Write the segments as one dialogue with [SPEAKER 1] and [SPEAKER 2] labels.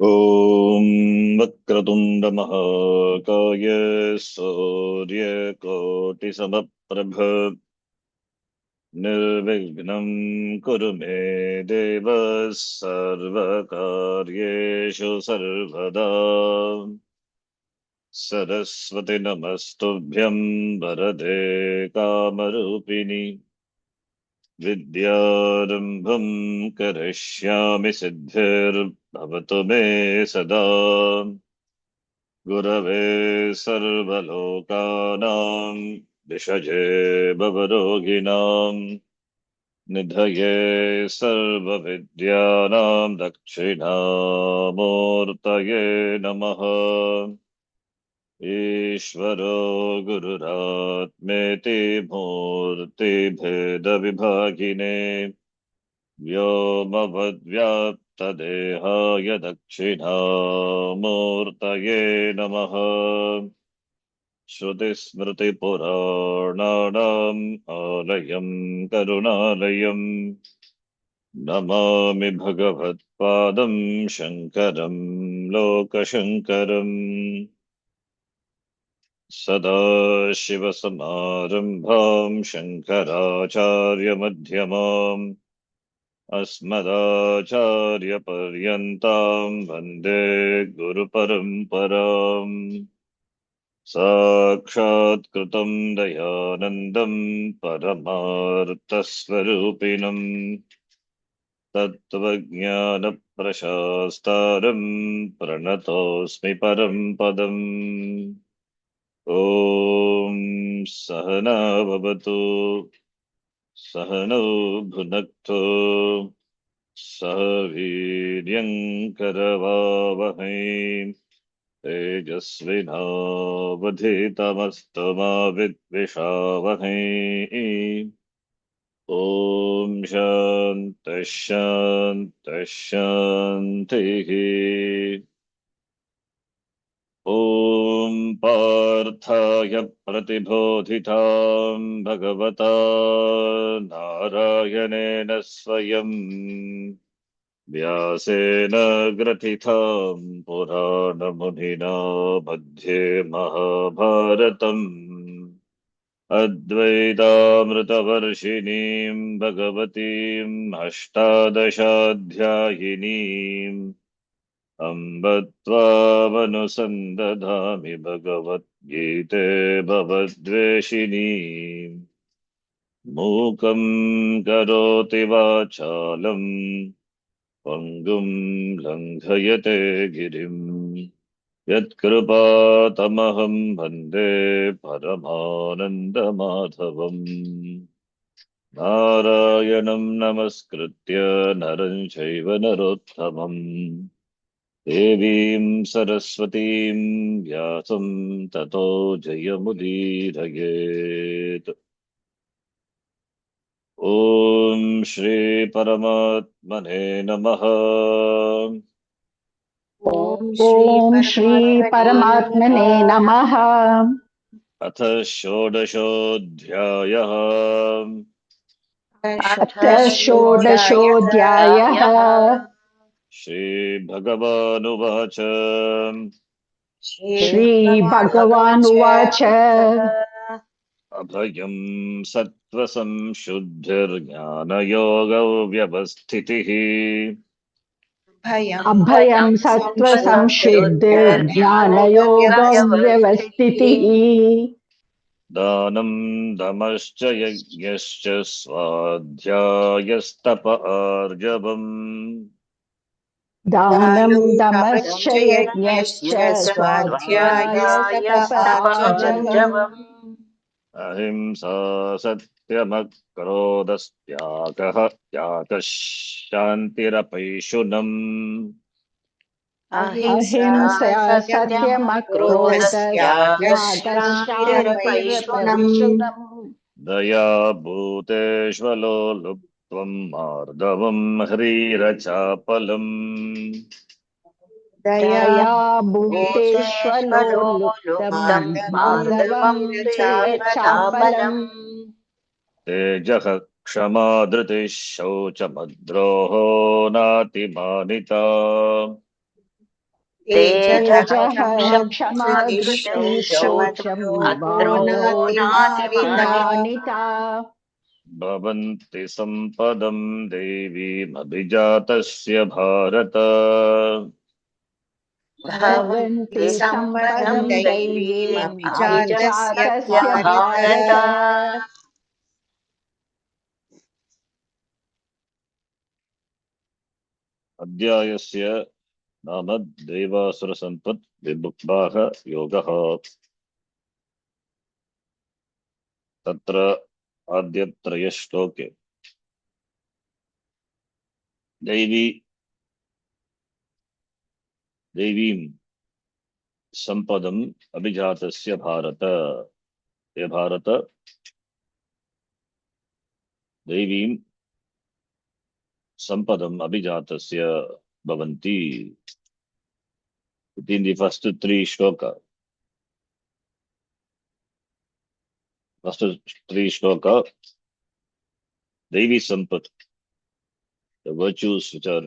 [SPEAKER 1] ॐ वक्रतुण्ड महाकाय सूर्यकोटिसमप्रभ निर्विघ्नं कुरु मे देव सर्वकार्येषु सर्वदा। सरस्वती नमस्तुभ्यं वरदे कामरूपिणि विद्यारम्भं करिष्यामि सिद्धिर्भवतु मे सदा। गुरवे सर्वलोकानां विषजे भवरोगिणां निधये सर्वविद्यानां दक्षिणामूर्तये नमः। ईश्वरो गुरुरात्मेति मूर्तिभेदविभागिने व्योमवद्व्याप्तदेहाय दक्षिणामूर्तये नमः। श्रुतिस्मृतिपुराणानाम् आलयं करुणालयं नमामि भगवत्पादं शङ्करं लोकशङ्करम्। सदाशिवसमारम्भां शङ्कराचार्यमध्यमाम् अस्मदाचार्यपर्यन्तां वन्दे गुरुपरम्पराम्। साक्षात्कृतं दयानन्दं परमार्थस्वरूपिणम् तत्त्वज्ञानप्रशास्तारं प्रणतोऽस्मि परं पदम्। ॐ सहना भवतु सहनौ भुनक्तु सह वीर्यङ्करवावहै तेजस्विनावधीतमस्तु मा विद्विषावहै। ॐ शान्तिः शान्तिः शान्तिः। ॐ पार्थाय प्रतिबोधितां भगवता नारायणेन स्वयं व्यासेन ग्रथितां पुराणमुनिना मध्ये महाभारतम् अद्वैतामृतवर्षिणीं भगवतीम् अष्टादशाध्यायिनीम् अम्ब त्वामनुसन्दधामि भगवद्गीते भवद्वेषिणीम्। मूकं करोति वाचालं पङ्गुं लङ्घयते गिरिम् यत्कृपातमहं वन्दे परमानन्दमाधवम्। नारायणं नमस्कृत्य नरं चैव नरोत्तमम् देवीं सरस्वतीं व्यासं ततो जयमुदीरयेत्। ॐ श्री परमात्मने नमः।
[SPEAKER 2] ॐ श्री परमात्मने नमः।
[SPEAKER 1] अथ षोडशोऽध्यायः।
[SPEAKER 2] अथ षोडशोऽध्यायः।
[SPEAKER 1] श्रीभगवानुवाच
[SPEAKER 2] श्रीभगवानुवाच
[SPEAKER 1] अभयं सत्त्वसंशुद्धिर्ज्ञानयोगो व्यवस्थितिः।
[SPEAKER 2] अभयं सत्त्वसंशुद्धिर्ज्ञानयोगव्यवस्थितिः।
[SPEAKER 1] दानं दमश्च यज्ञश्च स्वाध्यायस्तप आर्जवम्।
[SPEAKER 2] दानं दमश्च यज्ञश्च स्वाध्यायस्तपःआर्जवम्।
[SPEAKER 1] अहिंसा सत्यमक्रोधस्त्यागः त्यागः शान्तिरपैशुनम्।
[SPEAKER 2] अहिंसा सत्यमक्रोधस्त्यागः शान्तिरपैशुनम्।
[SPEAKER 1] दया भूतेष्वलो लुप्त्वम् मार्दवम् ह्रीरचापलम्।
[SPEAKER 2] दया भूतेष्वलोलुप्तं माधवं चापलम्।
[SPEAKER 1] तेजः क्षमा धृतिः शौचमद्रोहो नातिमानिता।
[SPEAKER 2] तेजः
[SPEAKER 3] तेजः
[SPEAKER 2] क्षमा
[SPEAKER 3] दृष्टि
[SPEAKER 2] दृष्टि शौचम्
[SPEAKER 3] अद्रोणो
[SPEAKER 2] वाक्पटुनातिता
[SPEAKER 1] भवन्ति सम्पदम् देवीमभिजातस्य भारत।
[SPEAKER 2] भवन्ति
[SPEAKER 3] भवन्ति
[SPEAKER 2] सम्पदं
[SPEAKER 3] सम्पदं
[SPEAKER 2] दैवीम्
[SPEAKER 3] दैवीमभिजातस्य
[SPEAKER 2] अभिजातस्य
[SPEAKER 3] भारत।
[SPEAKER 2] भारत।
[SPEAKER 1] अध्यायस्य नाम दैवासुरसम्पत् विभुक्ताः योगः। तत्र आद्यत्रयः श्लोके दैवीं सम्पदम् अभिजातस्य भारत। हे भारत, दैवीं सम्पदम् अभिजातस्य भवन्ति। In the first three shloka, Devi Sampat, the virtues which are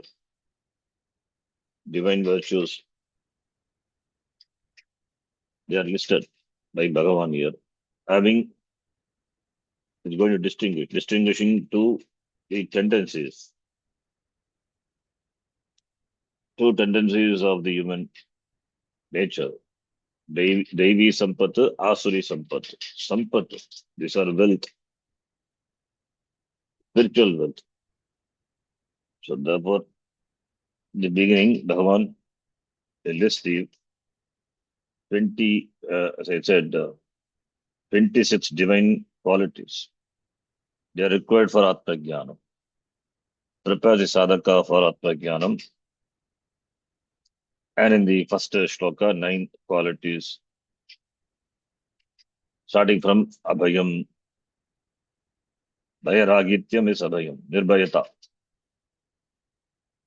[SPEAKER 1] divine virtues, they are listed by Bhagavan here. Having is going to distinguishing two the tendencies, two tendencies of the human nature. Devi Sampat, Asuri Sampat. Sampat, these are wealth, spiritual wealth. So therefore, in the beginning, Bhagavan lists the 20, as I said, 26 divine qualities. They are required for Atma Jnanam. Prepare the sadhaka for Atma Jnanam. And in the first shloka, 9 qualities, starting from Abhayam. Vairagityam is Abhayam, Nirbhayata.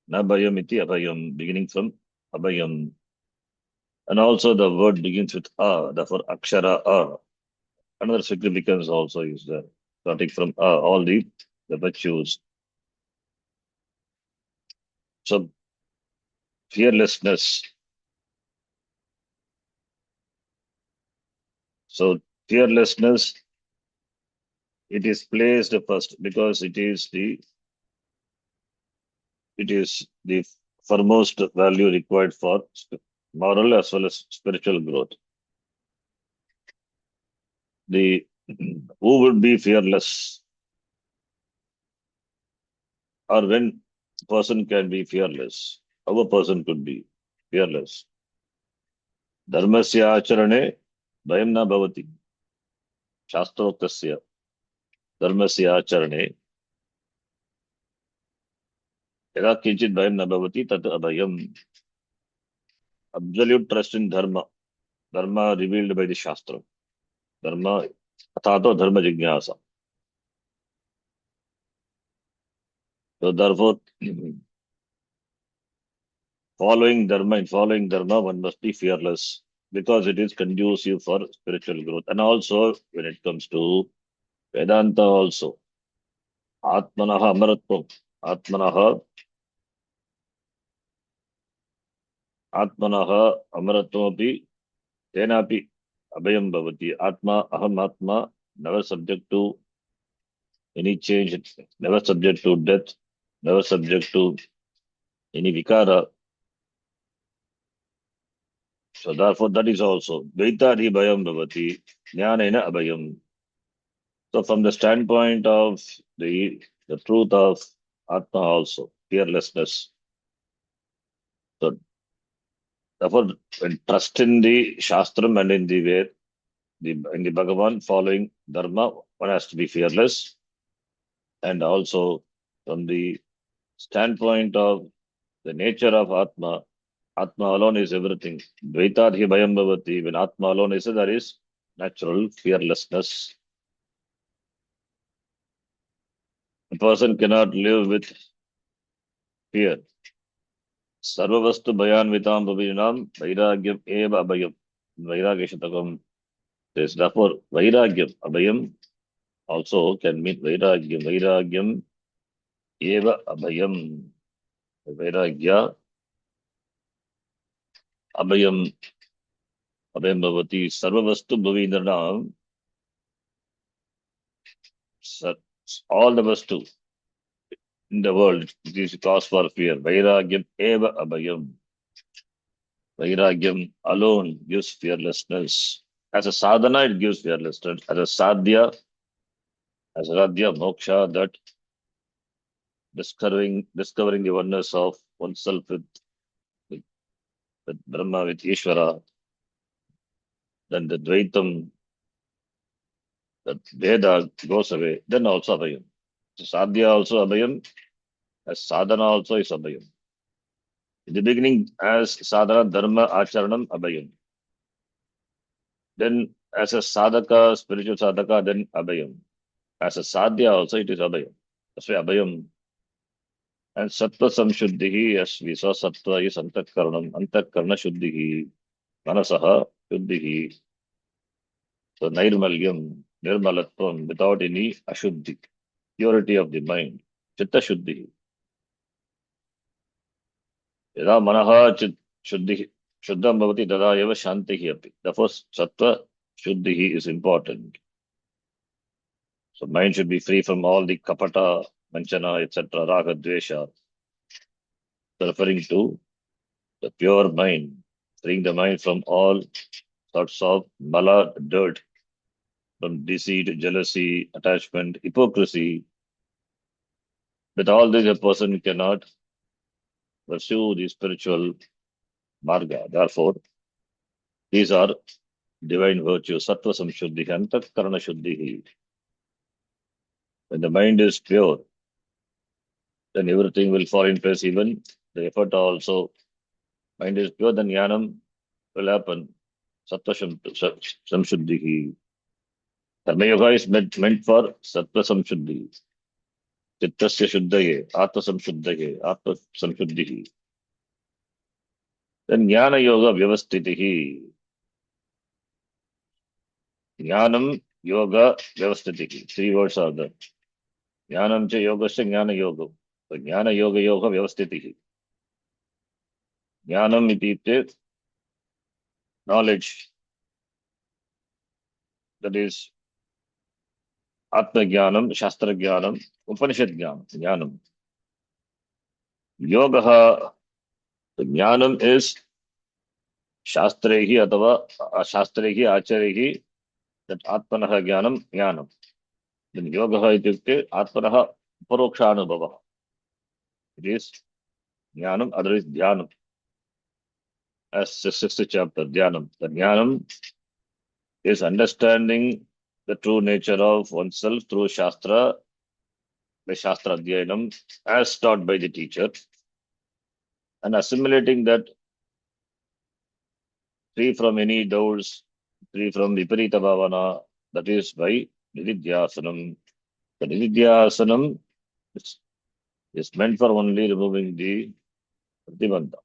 [SPEAKER 1] Nabhayam iti Abhayam, beginning from Abhayam. And also the word begins with A, therefore Akshara A. Another significance also is there, starting from A, all the virtues. So, fearlessness. So, fearlessness, it is placed first because it is the foremost value required for moral as well as spiritual growth. The who would be fearless, or when a person can be fearless? How a person could be fearless? Dharmasya acharane bhayam na bhavati. Shastroktasya dharmasya acharane yada kinchit bhayam na bhavati tat abhayam. Absolute trust in dharma. Dharma revealed by the Shastra. Dharma, athato dharma jignasa. So therefore, in following dharma, one must be fearless because it is conducive for spiritual growth. And also, when it comes to Vedanta, also, Atmanaha Amaratvam, Atmanaha Amaratvam Tenapi Abhayam Bhavati. Atma, Aham Atma, never subject to any change, never subject to death, never subject to any vikara. So therefore, that is also Dvaitadi Bhayam Bhavati, Jnanena Abhayam. So from the standpoint of the truth of Atma also, fearlessness. So therefore, when trust in the Shastram and in the way, in the Bhagavan, following Dharma, one has to be fearless. And also from the standpoint of the nature of Atma, Atma alone is everything. Dvaitadhi Bhayam Bhavati, when Atma alone is, there is natural fearlessness. A person cannot live with fear. Sarvavastu Bhayanvitam Bhavinam Vairagyam Eva Abhayam. Vairagya Shatakam says, therefore, Vairagyam, Abhayam also can mean Vairagyam. Vairagyam Eva Abhayam. Vairagya, Abhayam, Abhayam Bhavati, Sarvavastu Bhavindranam, all the Vastu in the world, it is cause for fear. Vairagyam eva abhayam. Vairagyam alone gives fearlessness. As a sadhana, it gives fearlessness. As a sadhya, moksha, that discovering the oneness of oneself with, with Brahma, with Ishvara, then the Dvaitam, that Veda goes away, then also abhayam. So sadhya also abhayam, as sadhana also is abhayam. In the beginning, as sadhana, dharma, acharanam, abhayam. Then as a sadhaka, spiritual sadhaka, then abhayam. As a sadhya also it is abhayam. That's why abhayam. And sattva samshuddhihi, as we saw, sattva is antakarna shuddhihi, manasaha shuddhihi. So nirmalyam, nirmalatvam, without any ashuddhi, purity of the mind. Chitta shuddhihi. Yada manaha shuddhihi, shuddham bhavati tada eva shantihi api. Therefore, sattva shuddhihi is important. So mind should be free from all the kapata, manchana, etc., raga, dvesha, referring to the pure mind, freeing the mind from all sorts of mala, dirt, from deceit, jealousy, attachment, hypocrisy. With all this, a person cannot pursue the spiritual marga. Therefore, these are divine virtues, sattva samshuddhi, antakarana shuddhi. When the mind is pure, then everything will fall in place, even the effort also. Mind is pure, then jnanam will happen. Sattva samshuddhi. Karma yoga is meant for sattva samshuddhi. Chittasya shuddhaye, atma samshuddhaye, atma samshuddhi. Then jnana yoga vyavastitihi. Jnanam yoga vyavastitihi. Three words are there. Jnanam cha yogasya jnana yoga. So jnana yoga vyavastitihi. Jnanam iti knowledge. That is Atma Jnanam, Shastra Jnanam, Upanishad Jnanam. Yoga, the Jnanam is Shastrehi Atava Shastrehi Acharehi, that Atmanaha Jnanam. Then Yoga ityukte Atmanaha Parokshanubhava. It is Jnanam, other is Dhyanam. As the sixth chapter, Dhyanam. The Jnanam is understanding the true nature of oneself through Shastra, by Shastra Dhyanam, as taught by the teacher, and assimilating that free from any doubts, free from Viparita Bhavana, that is by Nididhyasanam. The Nididhyasanam is meant for only removing the Pratibandha.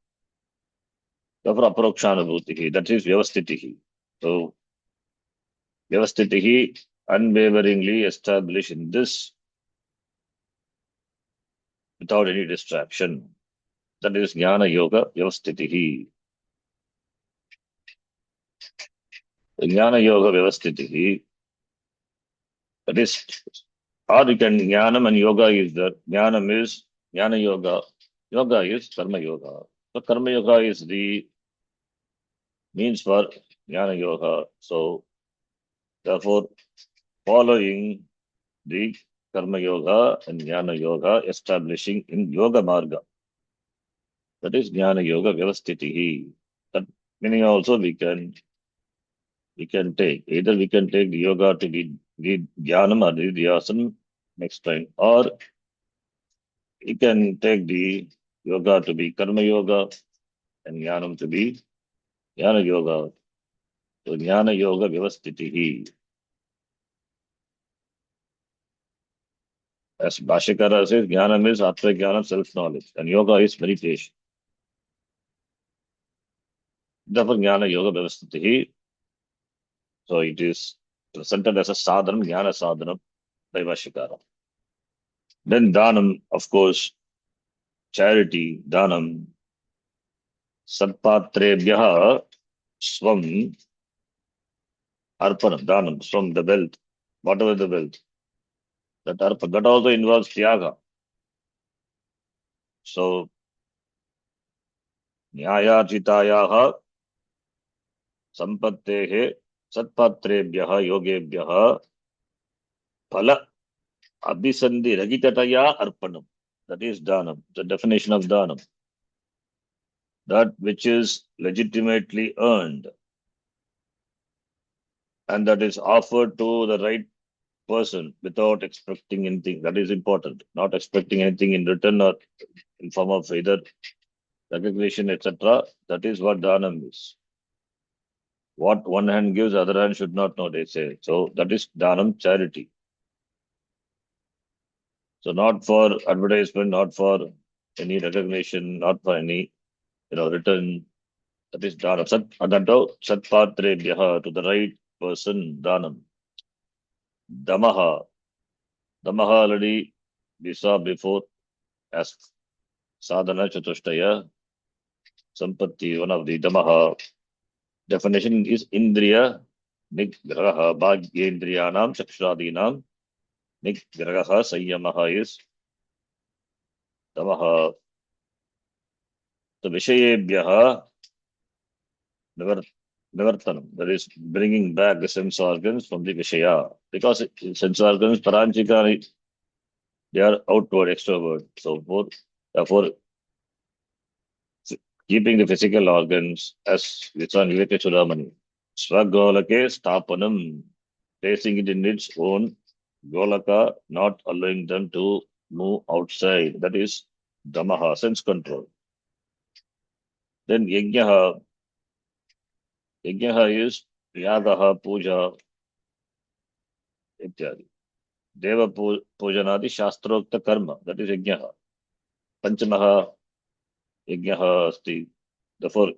[SPEAKER 1] Therefore, Aparokshanubhutihi, that is Vyavastitihi. So, Vyavastitihi, unwaveringly established in this without any distraction. That is Jnana Yoga Vyavastitihi. Jnana Yoga Vyavastitihi, that is, or you can Jnanam and Yoga is the Jnanam is Jnana Yoga. Yoga is Karma Yoga. So Karma Yoga is the means for Jnana Yoga. So therefore, following the Karma Yoga and Jnana Yoga, establishing in Yoga Marga. That is Jnana Yoga Vyavastitihi. That meaning also we can take. Either we can take the yoga to be Jnanam or the Dhyasanam next time, or we can take the yoga to be Karma Yoga and Jnanam to be Jnana Yoga. So Jnana Yoga Vyavastitihi. As Bhashikara says, Jnanam is Atma Jnanam, self-knowledge, and Yoga is meditation. Therefore, Jnana Yoga Vyavastitihi. So it is presented as a sadhanam, Jnana sadhanam by Bhashikara. Then Dhanam, of course, charity, Dhanam, Satpatrebhyah Svam Arpanam, Danam, from the wealth, whatever the wealth. That also involves Tyaga. So, Nyayachitayaha Sampattehe Satpatrebhyah Yogebhyah Phala Abhisandhi Ragitataya Arpanam. That is Danam, the definition of Danam. That which is legitimately earned and that is offered to the right person without expecting anything. That is important. Not expecting anything in return or in form of either recognition, etc. That is what Dhanam is. What one hand gives, other hand should not know, they say. So that is Dhanam, charity. So not for advertisement, not for any recognition, not for any return. That is Dhanam. Satpatrebhyaha, to the right person, Dhanam. Damaha. Damaha already we saw before as sadhana chatushtaya. Sampatti, one of the Damaha. Definition is Indriya Nigraha. Bhagyendriyanam Chakshradinam Nigraha. Sanyamaha is Damaha. The Vishayebhyaha Nivartanam. That is bringing back the sense organs from the Vishaya. Because sense organs, Paranchika, they are outward, extrovert. So therefore, keeping the physical organs as Visan Viveka Chudamani. Swagolake Stapanam, placing it in its own Golaka, not allowing them to move outside. That is Damaha, sense control. Then Yajnaha. Yajnaha is Yagaha, Puja, ityadi. Deva Pujanadi Shastrokta Karma. That is Yajnaha. Panchamaha Yajnaha Asti. Therefore,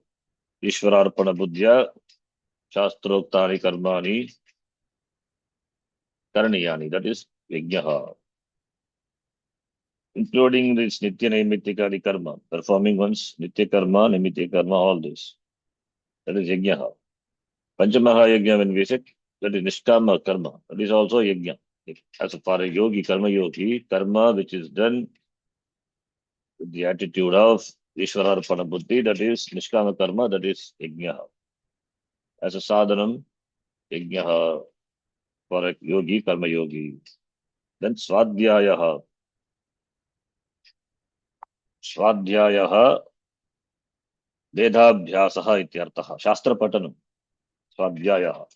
[SPEAKER 1] Ishwararpana Buddhya Shastroktani Karmani Karaniyani. That is Yajnaha. Including this Nitya Naimittika Karma, performing one's Nitya Karma, Naimitya Karma, all this. That is Yajnaha. Panchamaha Yajna, when we said, that is Nishkama Karma. That is also Yajna. As far as yogi, Karma Yogi, Karma which is done with the attitude of Ishwararpana Buddhi, that is Nishkama Karma, that is Yajna. As a sadhanam, Yajna for a yogi, Karma Yogi. Then Swadhyayaha. Swadhyayaha Vedabhyasaha ityartaha. Shastra Patanam. Swadhyayaha.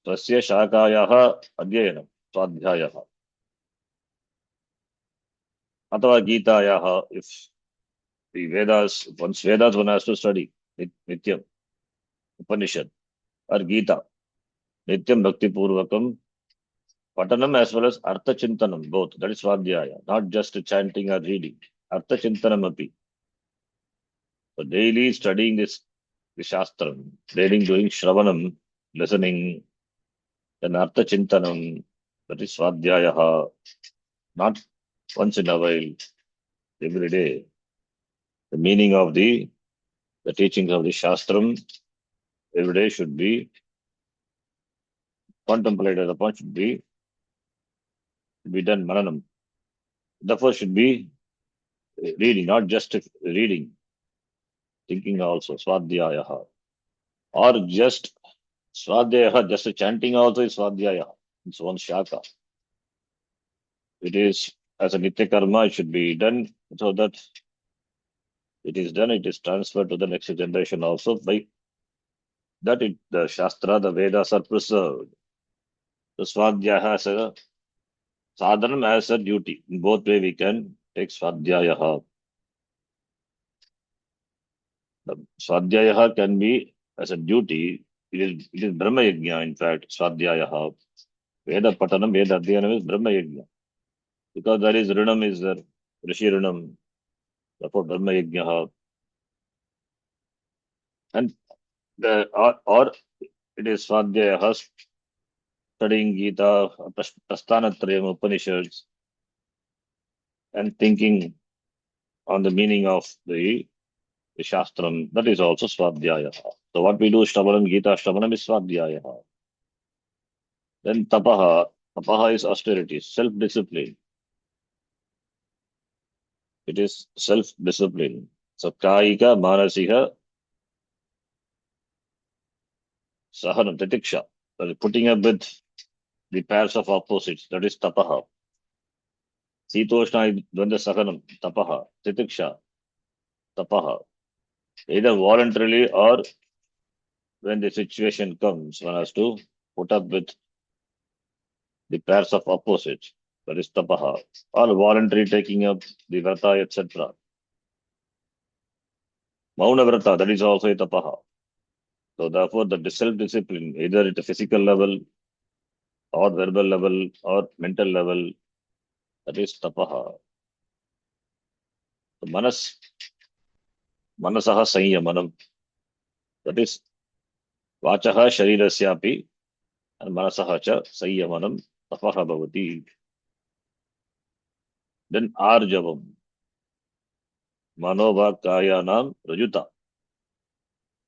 [SPEAKER 1] Tasya Shakayaha Adhyayanam. Swadhyayaha. Atava Gitayaha, if the Vedas, once Vedas one has to study, Nityam, Upanishad, or Gita, Nityam Bhakti Purvakam, Patanam as well as Artha Chintanam, both. That is Swadhyaya, not just chanting or reading. Artha Chintanam api. So daily studying this Shastram, daily doing Shravanam, listening, then Artha Chintanam, that is Swadhyaya, not once in a while, every day. The meaning of the teachings of the Shastram every day should be contemplated upon, should be done Mananam. Therefore, should be reading, not just reading, thinking also, Swadhyayaha. Or just Swadhyayaha, just chanting also is Swadhyayaha. It's one shaka. It is as a Nitya Karma, it should be done so that it is done, it is transferred to the next generation also. By that, the Shastra, the Vedas are preserved. The Swadhyaya as a sadhanam, as a duty. In both way we can take Swadhyayaha. The Swadhyayaha can be as a duty. It is Brahma Yajna, in fact, Swadhyayaha. Veda Patanam, Veda Adhyanam is Brahma Yajna. Because there is Rinam is there, Rishi Rinam, therefore Brahma Yajna. And or it is Swadhyayaha, studying Gita, Prasthanatrayam, Upanishads, and thinking on the meaning of the the Shastram, that is also Swadhyaya. So what we do, Shravanam, Gita, Shravanam is Swadhyaya. Then Tapaha, Tapaha is austerity, self-discipline. It is self-discipline. So Kaika, Manasiha, Sahanam, Titiksha. That is putting up with the pairs of opposites, that is Tapaha. Sitoshna, Dvanda Sahanam, Tapaha. Titiksha, Tapaha. Either voluntarily or when the situation comes, one has to put up with the pairs of opposites, that is tapaha, or voluntary taking up the vrata, etc. Mauna vrata, that is also a tapaha. So therefore, the self-discipline, either at a physical level, or verbal level, or mental level, that is tapaha. So manasaha sanyamanam, that is vachaha sharirasyapi, and manasaha cha sanyamanam tapaha bhavati. Then arjavam, manobhakayanam rajuta.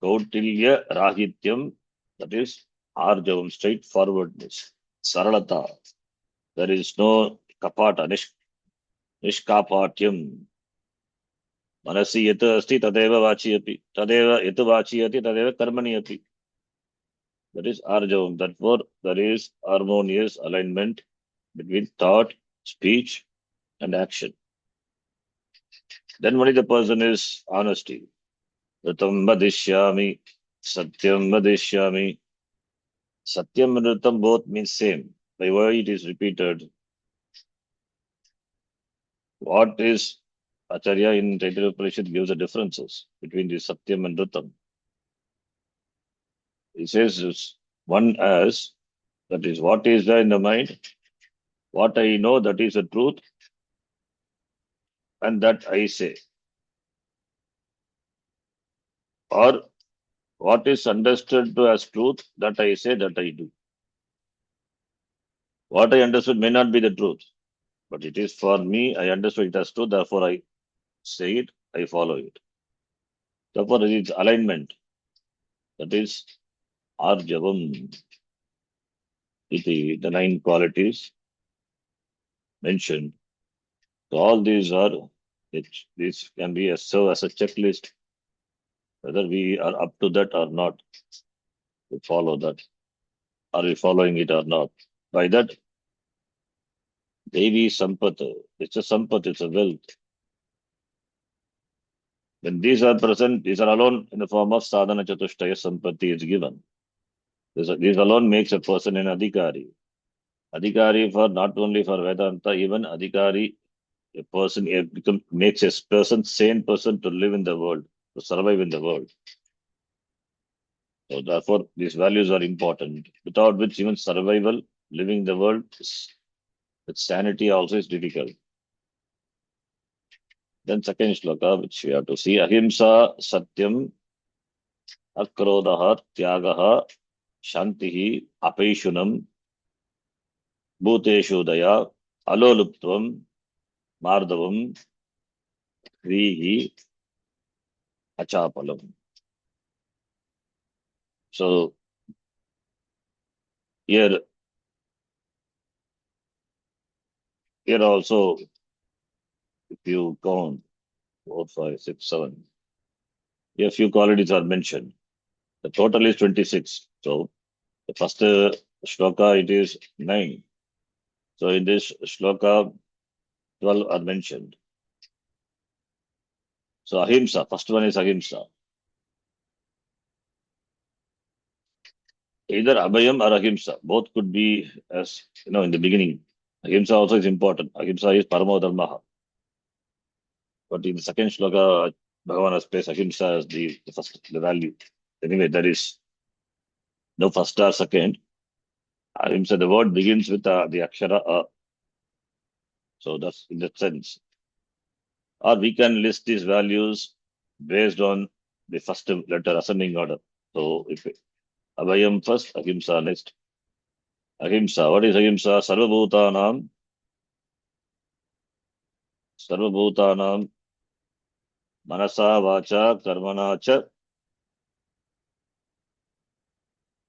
[SPEAKER 1] Kautilya Rahityam, that is Arjavam, straightforwardness. Saralata, there is no kapata, nishkapatyam. Manasi yata asti tadeva vachiyapi, tadeva yata vachiyati tadeva karmani api. That is Arjavam. Therefore, there is harmonious alignment between thought, speech, and action. Then only the person is honesty. Ritam vadishyami, satyam vadishyami. Satyam and Ritam both means same. By why it is repeated? What is Acharya in Taittiriya Upanishad gives the differences between the Satyam and Ritam. He says this one as that is what is there in the mind, what I know that is the truth, and that I say. Or what is understood as truth, that I say, that I do. What I understood may not be the truth, but it is for me, I understood it as truth, therefore I say it, I follow it. Therefore, it is alignment. That is Arjavam. Iti, the 9 qualities mentioned. So all these are, these can be serve as a checklist, whether we are up to that or not. We follow that. Are we following it or not? By that, Devi Sampat, it's a Sampat, it's a wealth. When these are present, these are alone in the form of Sadhana Chatushtaya Sampatti is given. These alone makes a person an Adhikari. Adhikari for not only for Vedanta, even Adhikari, a person makes a person sane person to live in the world, to survive in the world. So therefore, these values are important, without which even survival, living the world, with sanity also is difficult. Then second shloka, which we have to see, ahimsa satyam akrodaha tyagaha shantihi apaishunam bhuteshu daya aloluptvam mardavam krihi achapalam. So here also, if you count 4, 5, 6, 7, here a few qualities are mentioned. The total is 26. So the first shloka, it is 9. So in this shloka, 12 are mentioned. So ahimsa, first one is ahimsa. Either abhayam or ahimsa. Both could be, as you know, in the beginning. Ahimsa also is important. Ahimsa is paramo dharmaha. But in the second shloka, Bhagavan has placed ahimsa as the first, the value. Anyway, there is no first or second. Ahimsa, the word begins with the akshara a. So that's in that sense. Or we can list these values based on the first letter ascending order. So if abhayam first, ahimsa next. Ahimsa, what is ahimsa? Sarvabhutanam Manasa vacha karmana cha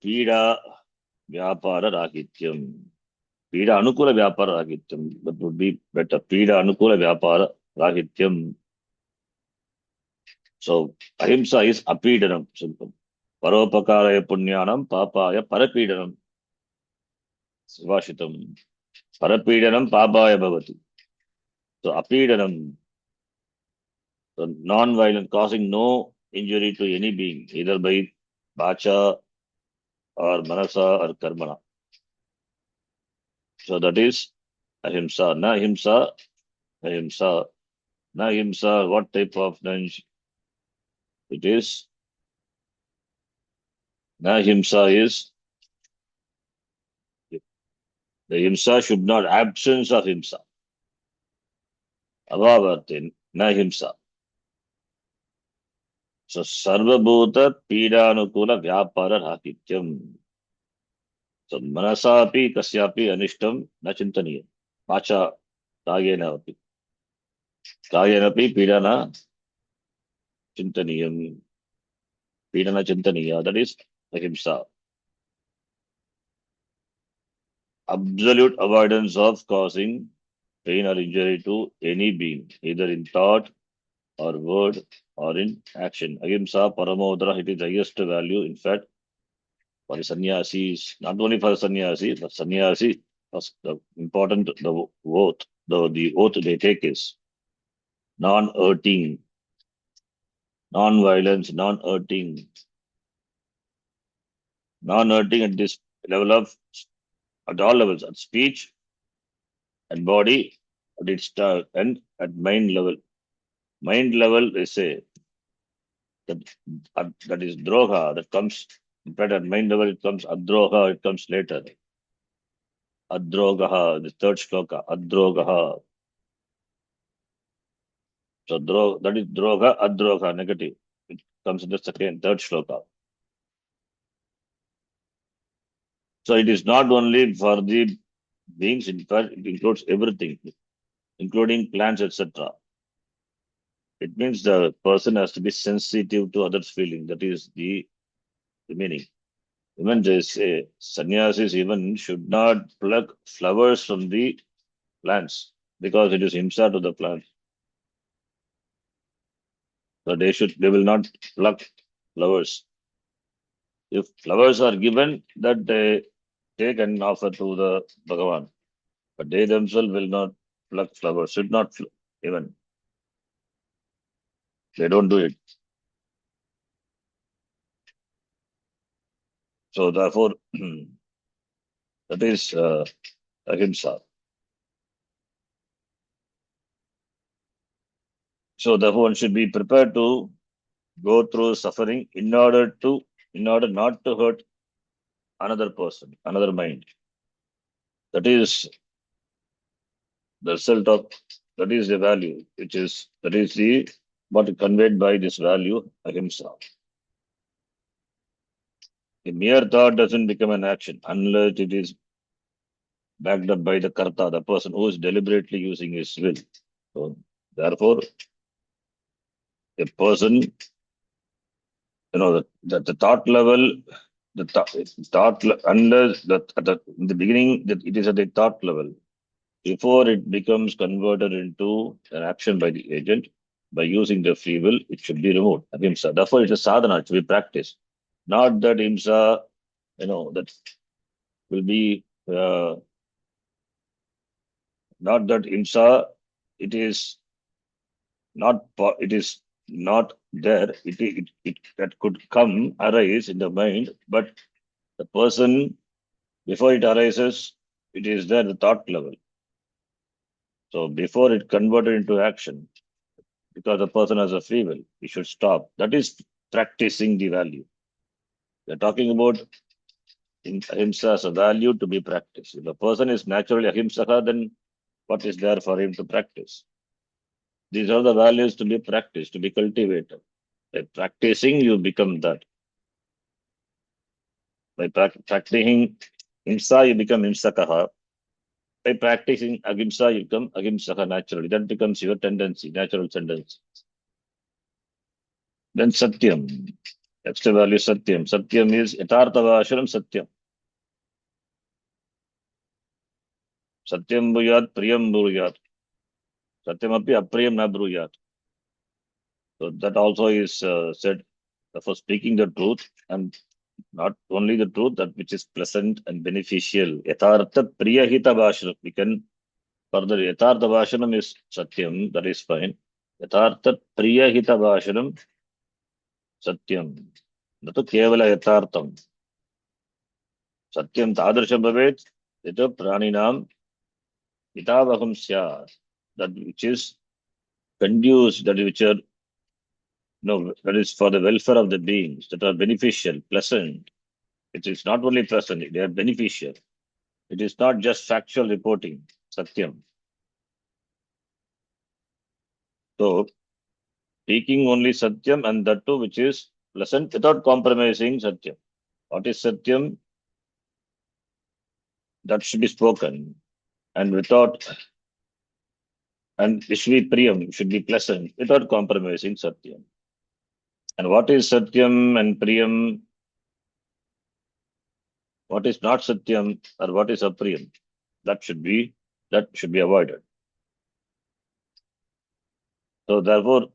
[SPEAKER 1] pida vyapara rahityam. Pida anukula vyapara rahityam. That would be better. Pida anukula vyapara rahityam. So ahimsa is apidanam. Simple. Paropakaraya punyanam papaya parapidanam. Svashitam. Parapidanam papaya bhavati. So apidanam. So non-violent, causing no injury to any being, either by vacha or manasa or karmana. So that is ahimsa. Na ahimsa, ahimsa. Na ahimsa, what type of lunch it is? Na ahimsa is, the himsa should not, absence of himsa. Abhavartin, na ahimsa. So sarvabhuta pidanukula vyapara rahityam. So manasapi kasyapi anishtam na chintaniyam. Vacha kayena api. Kayenapi pidana chintaniyam. Pidana chintaniya. That is ahimsa. Absolute avoidance of causing pain or injury to any being, either in thought or word or in action. Ahimsa paramodra, it is the highest value. In fact, for the sannyasis, not only for the sannyasi, but sannyasi, the important, the oath, the oath they take is non-hurting, non-violence, non-hurting, non-hurting at this level of, at all levels, at speech, at body, at its and at mind level. Mind level, they say that that is droha that comes. In fact, at mind level, it comes adroha. It comes later. Adrogaha, the third shloka. Adrogaha. So that is droga, adroga, negative. It comes in the third shloka. So it is not only for the beings. In fact, it includes everything, including plants, etc. It means the person has to be sensitive to others' feeling. That is the meaning. Even they say sannyasis even should not pluck flowers from the plants because it is himsa to the plant. So they will not pluck flowers. If flowers are given, that they take and offer to the Bhagavan. But they themselves will not pluck flowers, should not even. They don't do it. So therefore, that is ahimsa. So therefore, one should be prepared to go through suffering in order not to hurt another person, another mind. That is the result of, that is the value, that is the what conveyed by this value ahimsa. A mere thought doesn't become an action unless it is backed up by the karta, the person who is deliberately using his will. So therefore, a person, the thought level, unless in the beginning, that it is at the thought level. Before it becomes converted into an action by the agent, by using the free will, it should be removed. Ahimsa. Therefore, it's a sadhana, it should be practiced. Not that himsa, that will be, not that himsa, it is it is not there. It that could arise in the mind, but the person, before it arises, it is there at the thought level. So before it converted into action, because the person has a free will, he should stop. That is practicing the value. We are talking about ahimsa as a value to be practiced. If a person is naturally ahimsaka, then what is there for him to practice? These are the values to be practiced, to be cultivated. By practicing, you become that. By practicing himsa, you become himsakaha. By practicing ahimsa, you become ahimsaka naturally. That becomes your tendency, natural tendency. Then Satyam. Extra value Satyam. Satyam is Yatarthavashanam Satyam. Satyam Bruyat, Priyam Bruyat. Satyam api Apriyam na Bruyat. So that also is said for speaking the truth, and not only the truth, that which is pleasant and beneficial. Yatartha Priyahita Bhashanam. We can further, Yatartha Bhashanam is Satyam, that is fine. Yatartha Priyahita Bhashanam Satyam. न तो केवल यथार्थम सत्यम तादृशं भवेत् यत् प्राणिनां हितावहं स्यात्, that which is conducive, that which are no, that is for the welfare of the beings, that are beneficial, pleasant. It is not only pleasant, they are beneficial. It is not just factual reporting, satyam. So speaking only satyam, and that too which is pleasant without compromising satyam. What is satyam? That should be spoken, and without, and Vishvi Priyam should be pleasant without compromising Satyam. And what is Satyam and Priyam? What is not Satyam or what is Apriyam? That should be avoided. So therefore,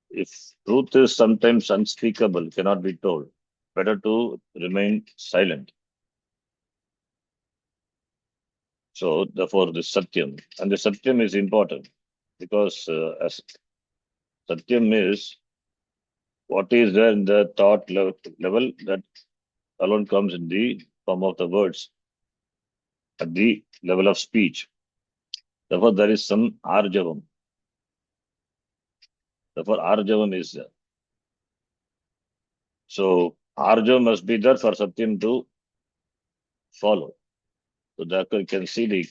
[SPEAKER 1] if truth is sometimes unspeakable, cannot be told, better to remain silent. So therefore, this Satyam, and the Satyam is important because as Satyam is what is there in the thought level, that alone comes in the form of the words at the level of speech. Therefore, there is some arjavam. Therefore, arjavam is there. So, arjavam must be there for Satyam to follow. So, therefore, you can see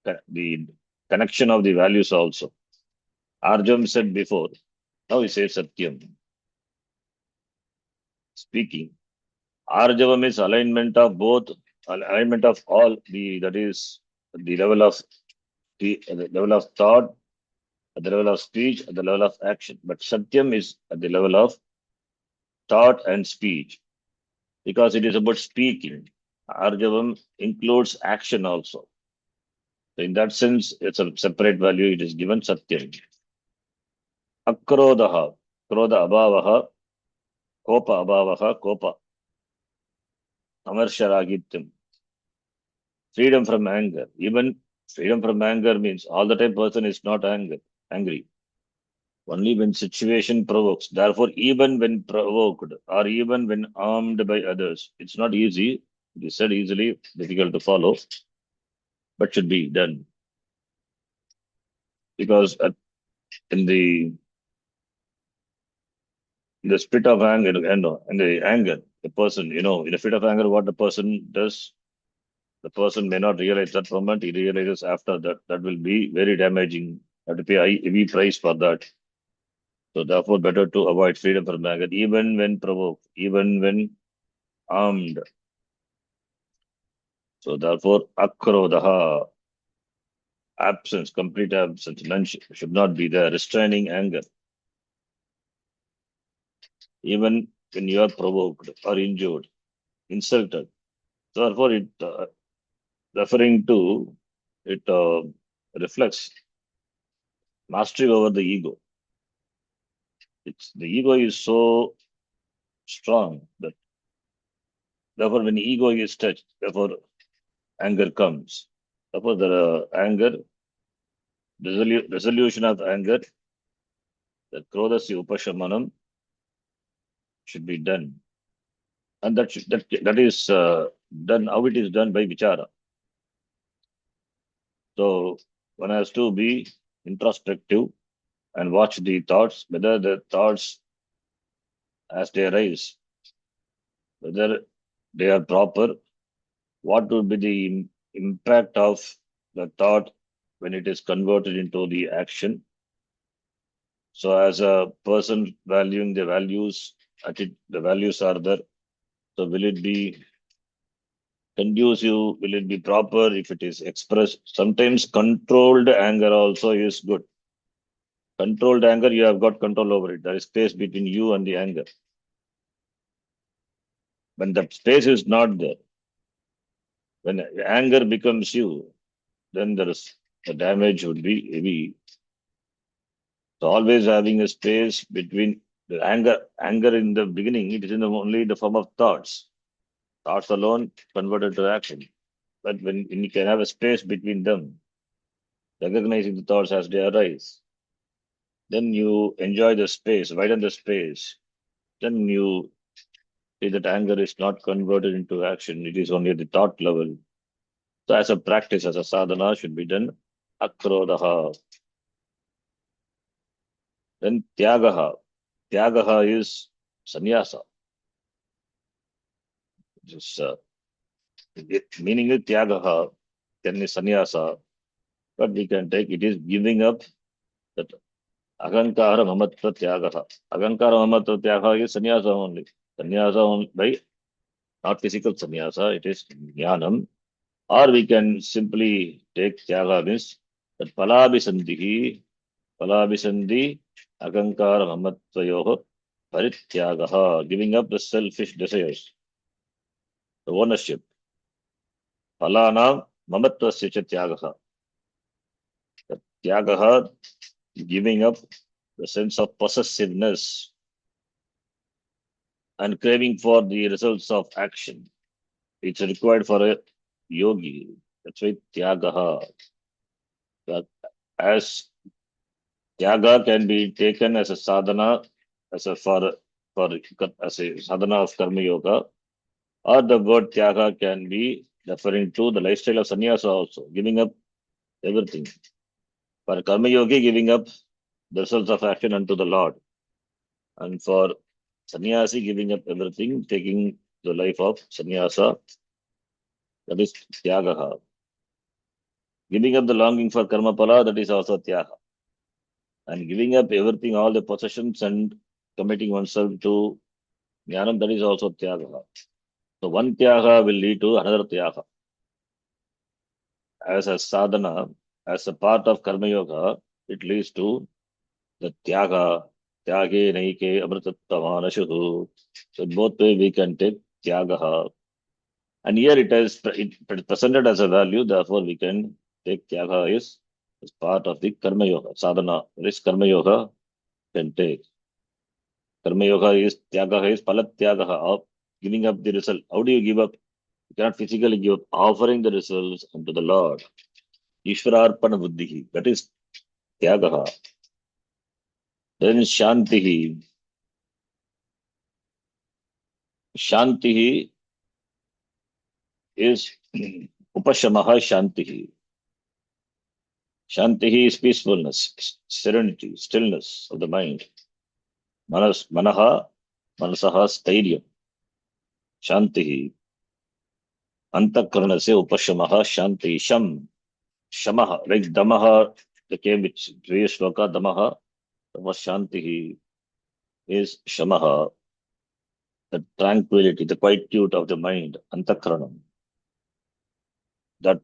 [SPEAKER 1] the connection of the values also. Arjavam said before, now he says Satyam. Speaking. Arjavam is alignment of both, alignment of all that is the level of thought, at the level of speech, at the level of action. But Satyam is at the level of thought and speech because it is about speaking. Arjavam includes action also. So in that sense, it's a separate value. It is given Satyam. Akrodaha, Krodha Abhavaha, Kopa Abhavaha, Kopa. Amarsharagittam. Freedom from anger. Even freedom from anger means all the time person is not angry. Only when situation provokes. Therefore, even when provoked or even when armed by others, it's not easy. It is said easily, difficult to follow, but should be done. Because in the spit of anger, in the anger, the person, in a fit of anger, what the person does, the person may not realize that moment. He realizes after that. That will be very damaging. Have to pay a heavy price for that. So therefore, better to avoid freedom from anger, even when provoked, even when armed. So therefore, akrodaha, absence, complete absence, none should not be there. Restraining anger, even when you are provoked or injured, insulted. Therefore, it referring to it reflects mastery over the ego. The ego is so strong that therefore, when ego is touched, therefore anger comes. Therefore, the anger, resolution of anger, the krodasya upashamanam should be done. And that is done, how it is done by vichara. So one has to be introspective and watch the thoughts, whether the thoughts as they arise, whether they are proper, what would be the impact of the thought when it is converted into the action. So as a person valuing the values, the values are there. So will it be conducive? Will it be proper if it is expressed? Sometimes controlled anger also is good. Controlled anger, you have got control over it. There is space between you and the anger. When that space is not there, when anger becomes you, then there is the damage would be heavy. So always having a space between the anger in the beginning, it is in only the form of thoughts. Thoughts alone converted to action. But when you can have a space between them, recognizing the thoughts as they arise, then you enjoy the space, widen the space. Then you see that anger is not converted into action. It is only at the thought level. So as a practice, as a sadhana should be done. Akrodaha. Then tyagaha. Tyagaha is sannyasa. Just, meaning is tyagaha, then is sannyasa. But we can take it is giving up that agankara mamatva tyagaha. Agankara mamatva tyagaha is sannyasa only. Sannyasa only, by not physical sannyasa, it is jnanam. Or we can simply take tyaga means that palabhisandhi agankara mamatvayoho parityagaha, giving up the selfish desires, the ownership. Palana mamatvasya cha tyagaha. The tyagaha, giving up the sense of possessiveness and craving for the results of action. It's required for a yogi. That's why tyagaha. As Tyaga can be taken as a sadhana, as a for as a sadhana of karma yoga, or the word tyaga can be referring to the lifestyle of sannyasa also, giving up everything. For karma yogi, giving up the results of action unto the Lord, and for sannyasi, giving up everything, taking the life of sannyasa, that is tyagaha. Giving up the longing for karma pala, that is also tyaga. And giving up everything, all the possessions, and committing oneself to jnanam, that is also tyaga. So one tyaga will lead to another tyaga. As a sadhana, as a part of karma yoga, it leads to the tyaga, tyage naike amritattamanashu. So in both way we can take tyagaha. And here it is presented as a value, therefore we can take tyaga is as part of the karma yoga, sadhana. This karma yoga can take. Karma yoga is tyaga is palatyagaha, of giving up the result. How do you give up? You cannot physically give up, offering the results unto the Lord. Ishwararpana buddhihi. That is tyagaha. Then shantihi. Shantihi is upashamaha shantihi. Shantihi is peacefulness, serenity, stillness of the mind. Manaha, manasaha stairyam. Shantihi. Antakaranasya upashamaha shanti. Shamaha, like Damaha, the came with previous Shloka, Damaha, Shantihi is Shamaha, the tranquility, the quietude of the mind, Antakaranam. That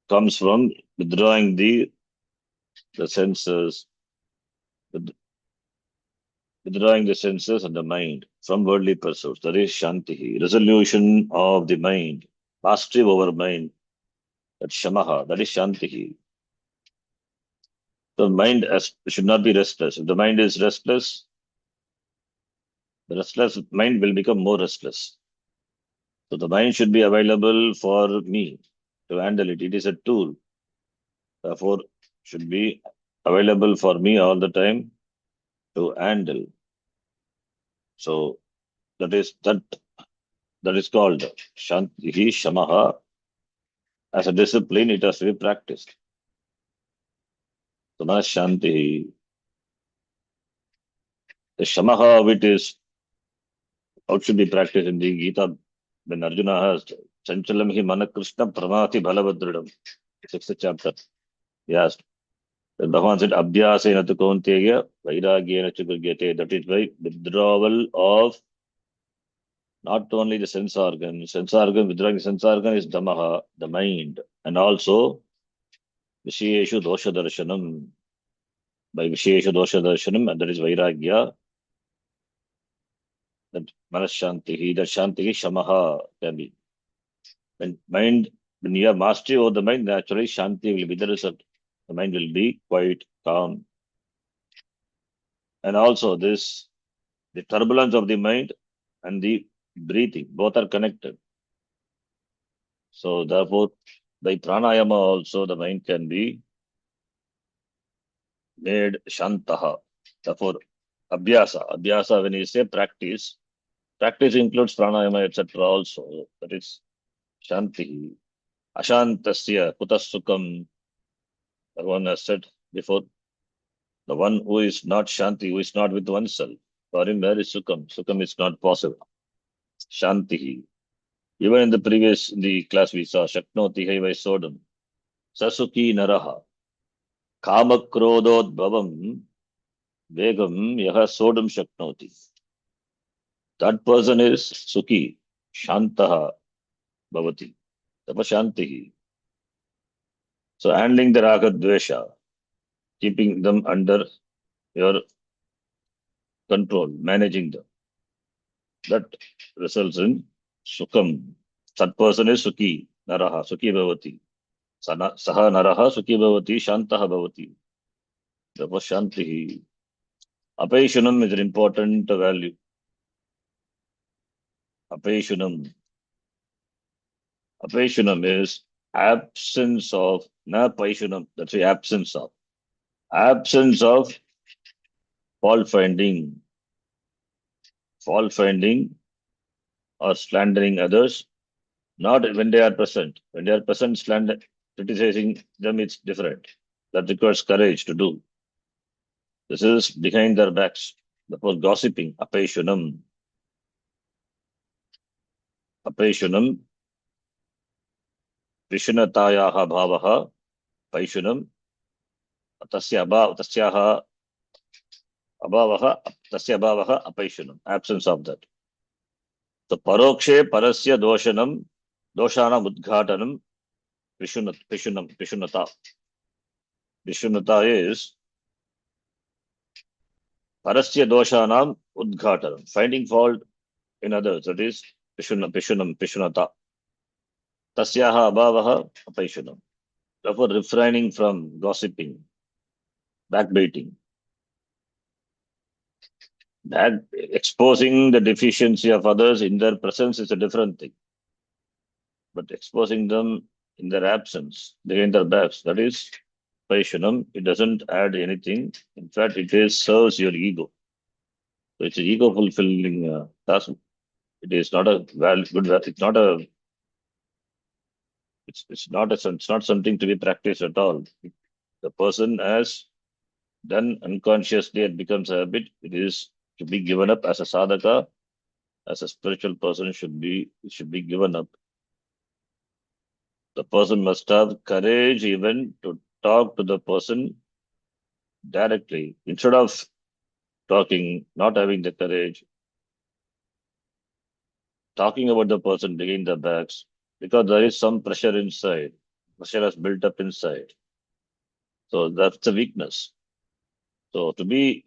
[SPEAKER 1] comes from withdrawing the senses, withdrawing the senses and the mind from worldly pursuits. That is Shantihi, resolution of the mind, mastery over mind. That's Shamaha, that is Shantihi. The mind should not be restless. If the mind is restless, the restless mind will become more restless. So the mind should be available for me to handle it. It is a tool. Therefore, should be available for me all the time to handle. So that is called Shantihi Shamaha. As a discipline, it has to be practiced. So that's Shantihi. The Shamaha of it is how it should be practiced in the Gita when Arjuna has Chanchalam hi mana Krishna pramati bhalavadridam. 6th chapter. Yes. Then Bhagavan said, Abhyasena tu kaunteya, vairagyena chukuryate. That is why withdrawal of not only the sense organ, withdrawing the sense organ is Damaha, the mind, and also Vishiyeshu dosha darshanam. by Vishesha Dosha Darshanam, and that is Vairagya, that Manashantihi, that Shantihi Shamaha can be. When you have mastery over the mind, naturally Shanti will be the result. The mind will be quite calm. And also the turbulence of the mind and the breathing, both are connected. So therefore, by pranayama also the mind can be made shantaha. Therefore, abhyasa when you say practice, practice includes pranayama, etc. also. That is shanti. Ashantasya kutasukam, the one has said before, the one who is not shanti, who is not with oneself. For him, where is sukam? Sukam is not possible. Shanti. Even in the class we saw, Shaknoti Haiva Sodam, Sasuki Naraha, Kamakrododbhavam, Vegam Yaha Sodam Shaknoti. That person is Suki, Shantaha Bhavati, Tapashantihi. So handling the Raga Dvesha, keeping them under your control, managing them, that results in Sukam. That person is Suki, Naraha, Suki Bhavati. Saha Naraha, Suki Bhavati, Shantaha Bhavati. Tapashantihi. Apeshanam is an important value. Apeshanam. Apeshanam is absence of, na paishanam, that's the absence of. Absence of fault finding or slandering others, not when they are present. When they are present, criticizing them, it's different. That requires courage to do. This is behind their backs. Therefore, gossiping, apeshanam, vishnatayaha bhavaha, paishanam, tasyaha abhavaha, apeshanam, absence of that. So parokshe parasya doshanam udghatanam vishunata. Vishunata is parasya doshanam udghatanam, finding fault in others. That is vishunata. Tasyaha abhavaha apeshunam. Therefore, refraining from gossiping, backbiting, exposing the deficiency of others in their presence is a different thing. But exposing them in their absence, behind their backs, that is Paishanam. It doesn't add anything. In fact, serves your ego. So it's an ego fulfilling task. It is not a good. It's not a. It's not something to be practiced at all. The person has done unconsciously. It becomes a habit. It is to be given up as a sadhaka, as a spiritual person. It should be given up. The person must have courage even to talk to the person directly instead of talking, not having the courage, talking about the person behind the backs, because there is some pressure inside. Pressure has built up inside. So that's a weakness. So to be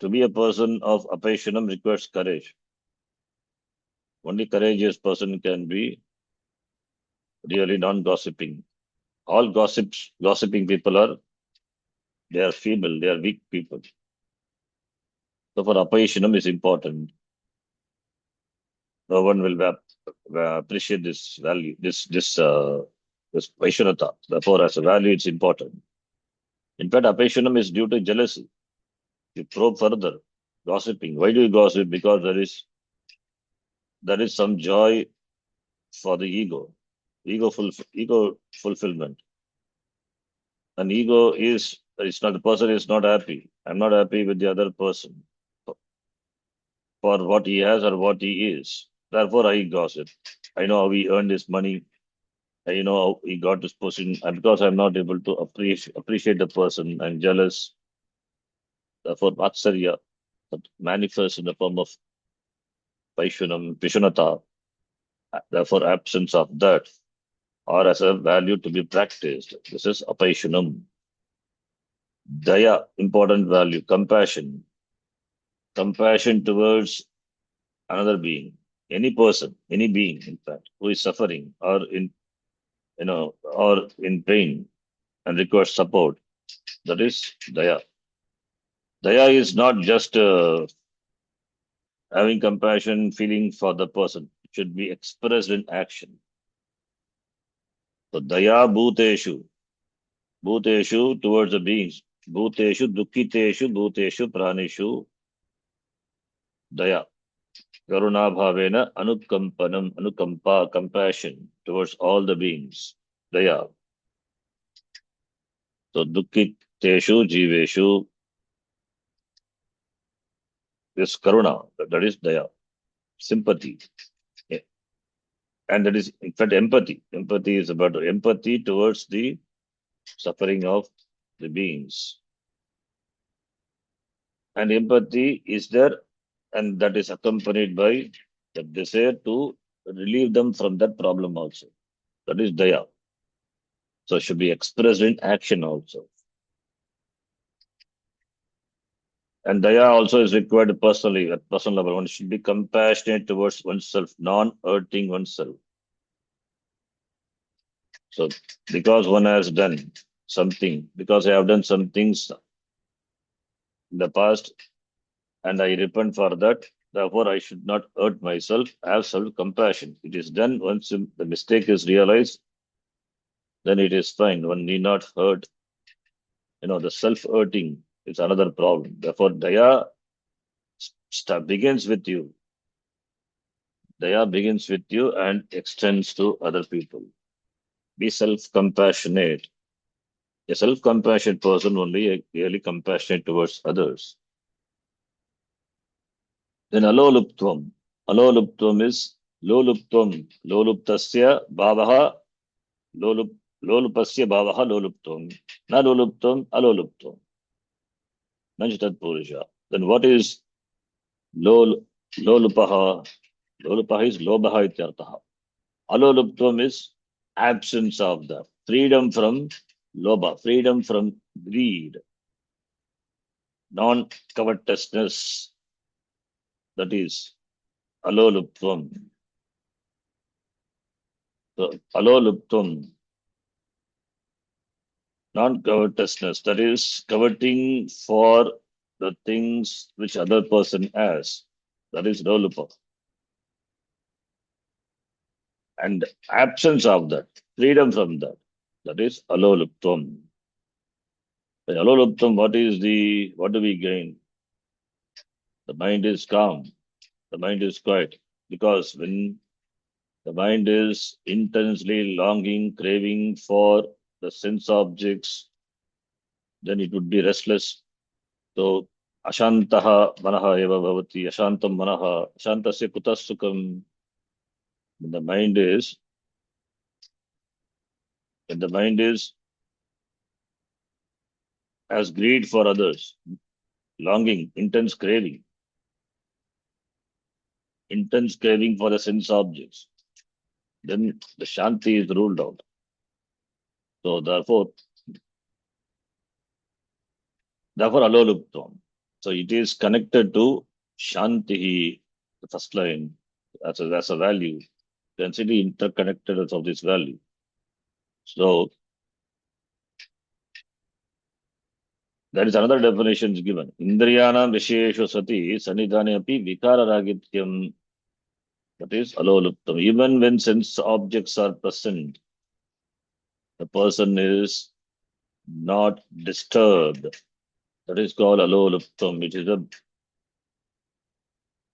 [SPEAKER 1] a person of apashanam requires courage. Only courageous person can be really non-gossiping. All gossiping people they are feeble, they are weak people. So for apashanam is important. No one will appreciate this value, this Vaishnata. Therefore, as a value, it's important. In fact, apeshanam is due to jealousy. You probe further, gossiping. Why do you gossip? Because there is some joy for the ego fulfillment. An ego is it's not the person is not happy. I'm not happy with the other person for what he has or what he is. Therefore, I gossip. I know how he earned his money. I know how he got this position, and because I'm not able to appreciate the person, I'm jealous. Therefore, Vatsarya that manifests in the form of Vishunata, therefore absence of that, or as a value to be practiced. This is Apaishunam. Daya, important value. Compassion. Compassion towards another being. Any person, any being, in fact, who is suffering or or in pain and requires support. That is Daya. Daya is not just having compassion, feeling for the person. It should be expressed in action. So Daya Bhuteshu. Bhuteshu towards the beings. Bhuteshu Dukkiteshu Bhuteshu Pranishu Daya. Karuna Bhavena Anukampanam Anukampa compassion towards all the beings. Daya. So Dukkiteshu Jiveshu is Karuna. That is Daya. Sympathy. Yeah. And that is in fact empathy. Empathy is about empathy towards the suffering of the beings. And empathy is there, and that is accompanied by the desire to relieve them from that problem also. That is Daya. So it should be expressed in action also. And Daya also is required personally, at personal level. One should be compassionate towards oneself, non-hurting oneself. So because one has done something, because I have done some things in the past, and I repent for that. Therefore, I should not hurt myself. Have self-compassion. It is done once the mistake is realized, then it is fine. One need not hurt. The self-hurting is another problem. Therefore, Daya begins with you. Daya begins with you and extends to other people. Be self-compassionate. A self-compassionate person only really compassionate towards others. Then aloluptvam. Aloluptvam is loluptvam. Loluptasya bhavaha lolup lolupasya bhavaha loluptvam. Na loluptvam aloluptvam. Nanchitat purusha. Then what is lol lolupaha? Lolupaha is lobaha ityartaha. Aloluptvam is absence of that. Freedom from loba, freedom from greed, non-covetousness. That is aloluptvam. So, aloluptvam, non-covetousness. That is coveting for the things which other person has. That is lolupa. And absence of that, freedom from that. That is aloluptvam. In aloluptvam, what do we gain? The mind is calm. The mind is quiet. Because when the mind is intensely longing, craving for the sense objects, then it would be restless. So, ashantaha manaha eva bhavati, ashantam manaha, ashantasya kutas sukham. When the mind is, when the mind is as greed for others, longing, intense craving for the sense objects, then the shanti is ruled out. So therefore aloluptam. So it is connected to shanti, the first line, as a value, density interconnectedness of this value. So there is another definition given. Indriyanam visheshu sati sanidhane api vikara ragityam. That is aloluptam. Even when sense objects are present, the person is not disturbed. That is called aloluptam, which is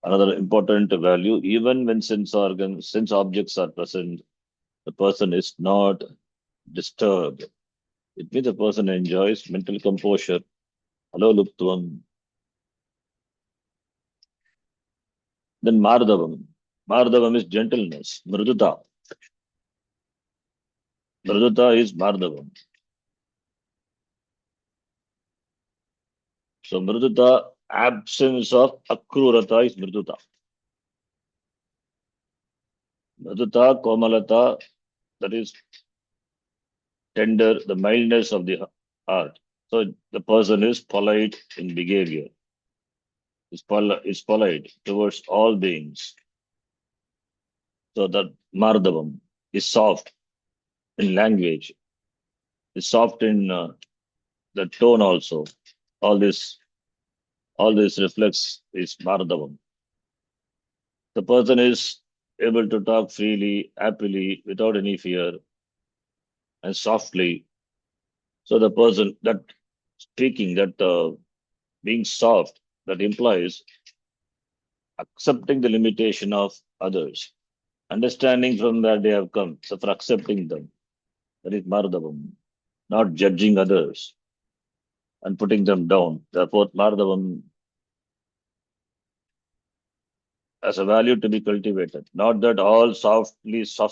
[SPEAKER 1] another important value. Even when sense objects are present, the person is not disturbed. It means the person enjoys mental composure. Aloluptvam. Then mardavam. Mardavam is gentleness. Mruduta. Mruduta is mardavam. So mruduta, absence of akrurata is mruduta. Mruduta, komalata, that is tender, the mildness of the heart. So the person is polite in behavior, is polite towards all beings. So that Mardavam is soft in language, is soft in the tone also. All this, all this reflects is Mardavam. The person is able to talk freely, happily, without any fear, and softly. So the person that speaking, that being soft, that implies accepting the limitation of others, understanding from where they have come. So for accepting them, that is Mardavam, not judging others and putting them down. Therefore, Mardavam as a value to be cultivated. Not that all soft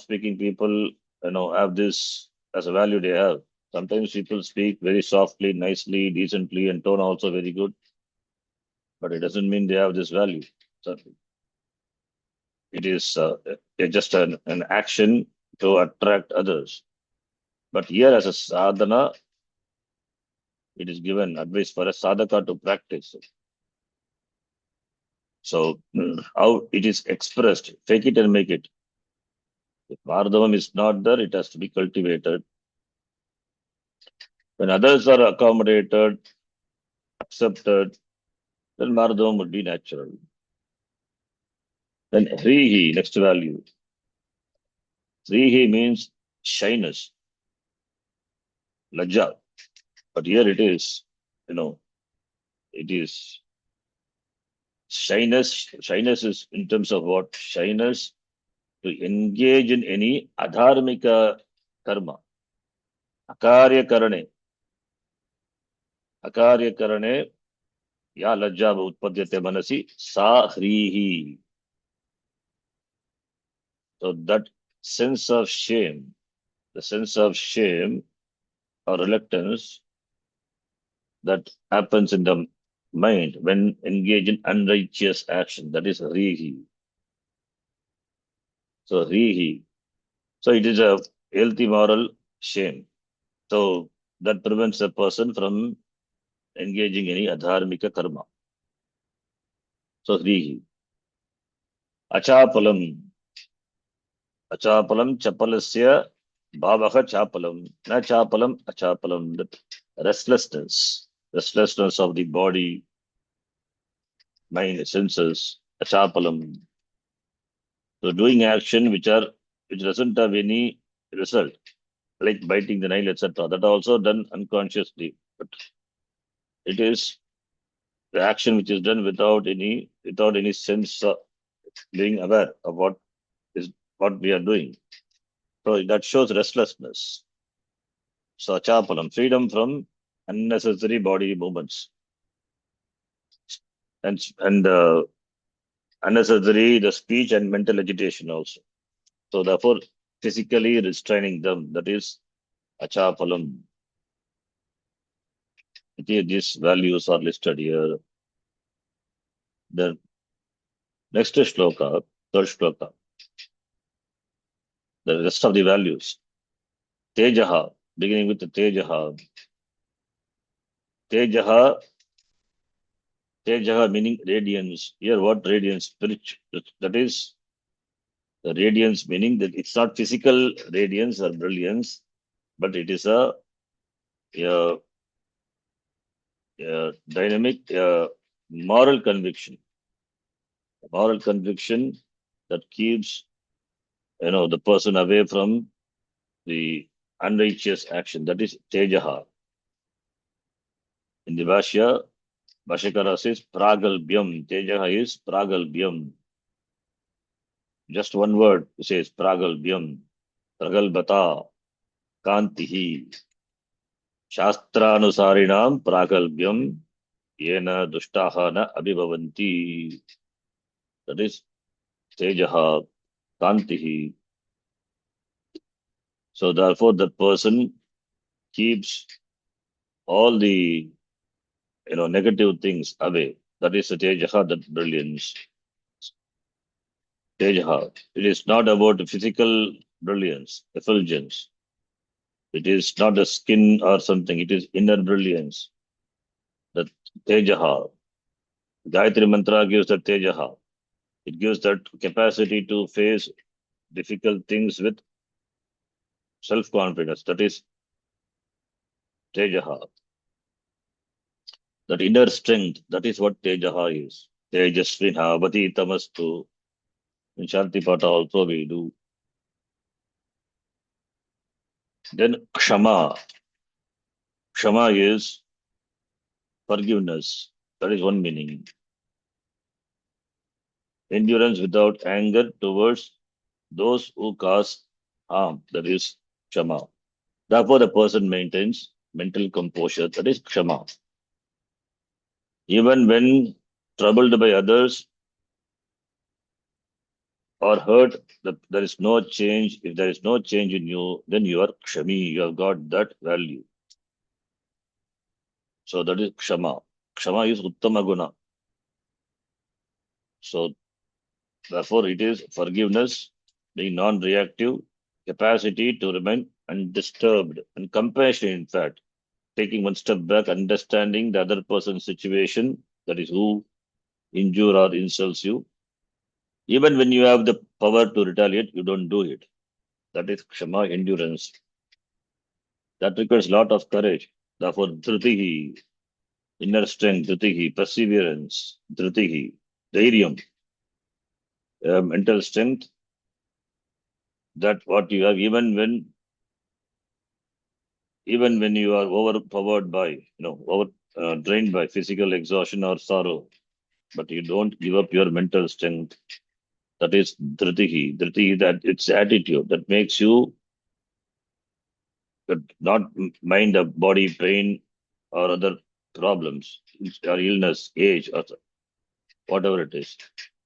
[SPEAKER 1] speaking people, have this as a value they have. Sometimes people speak very softly, nicely, decently, and tone also very good, but it doesn't mean they have this value. So it is just an action to attract others. But here, as a sadhana, it is given advice for a sadhaka to practice. So, how it is expressed, fake it and make it. If Mardavam is not there, it has to be cultivated. When others are accommodated, accepted, then Mardavam would be natural. Then Hrihi, next value. Hrihi means shyness, Lajja. But here it is, it is shyness. Shyness is in terms of what? Shyness to engage in any adharmika karma. Akarya karane. Akarya karane, ya lajja utpadyate manasi, sa hrihi. So that sense of shame, the sense of shame or reluctance that happens in the mind when engaged in unrighteous action, that is hrihi. So hrihi. So it is a healthy moral shame. So that prevents a person from engaging any adharmika karma. So hrihi. Achapalam. Achapalam chapalasya bhavaha chapalam. Na chapalam achapalam. That restlessness. Restlessness of the body, mind, senses. Achapalam. So doing action which doesn't have any result, like biting the nail, etc. That also done unconsciously. But it is the action which is done without any sense of being aware of what we are doing. So that shows restlessness. So achapalam, freedom from unnecessary body movements and unnecessary the speech and mental agitation also. So therefore, physically restraining them, that is achapalam. These values are listed here. The next shloka, third shloka, the rest of the values. Tejaha, beginning with the Tejaha. Tejaha, Tejaha meaning radiance. Here, what radiance? Spiritual. That is the radiance meaning that it's not physical radiance or brilliance, but it is a, a dynamic moral conviction. Moral conviction that keeps the person away from the unrighteous action. That is Tejaha. In the Bhashyakara says Pragalbhyam. Tejaha is Pragalbhyam. Just one word says Pragalbhyam. Pragalbhata. Kantihi. Shastranusarinam Pragalbhyam. Yena dushtaha na abhibhavanti. That is Tejaha. Kantihi. So therefore the person keeps all the negative things away. That is the Tejaha, that brilliance. Tejaha. It is not about physical brilliance, effulgence. It is not the skin or something. It is inner brilliance. The Tejaha. Gayatri Mantra gives the Tejaha. It gives that capacity to face difficult things with self-confidence. That is Tejaha. That inner strength. That is what Tejaha is. Tejasvina Vati Tamastu. In Shanti Pata also we do. Then Kshama. Kshama is forgiveness. That is one meaning. Endurance without anger towards those who cause harm. That is Kshama. Therefore, the person maintains mental composure. That is Kshama. Even when troubled by others or hurt, there is no change. If there is no change in you, then you are Kshami. You have got that value. So that is Kshama. Kshama is Uttama Guna. So therefore, it is forgiveness, being non-reactive, capacity to remain undisturbed, and compassion, in fact, taking one step back, understanding the other person's situation, that is who injure or insults you. Even when you have the power to retaliate, you don't do it. That is Kshama, endurance. That requires a lot of courage. Therefore, Dhritihi, inner strength, Dhritihi, perseverance, Dhritihi, Dhairyam, mental strength, that what you have, even when you are overpowered by, drained by physical exhaustion or sorrow, but you don't give up your mental strength. That is Dhritihi. Dhritihi, that it's attitude that makes you not mind a body pain or other problems or illness, age, or whatever it is.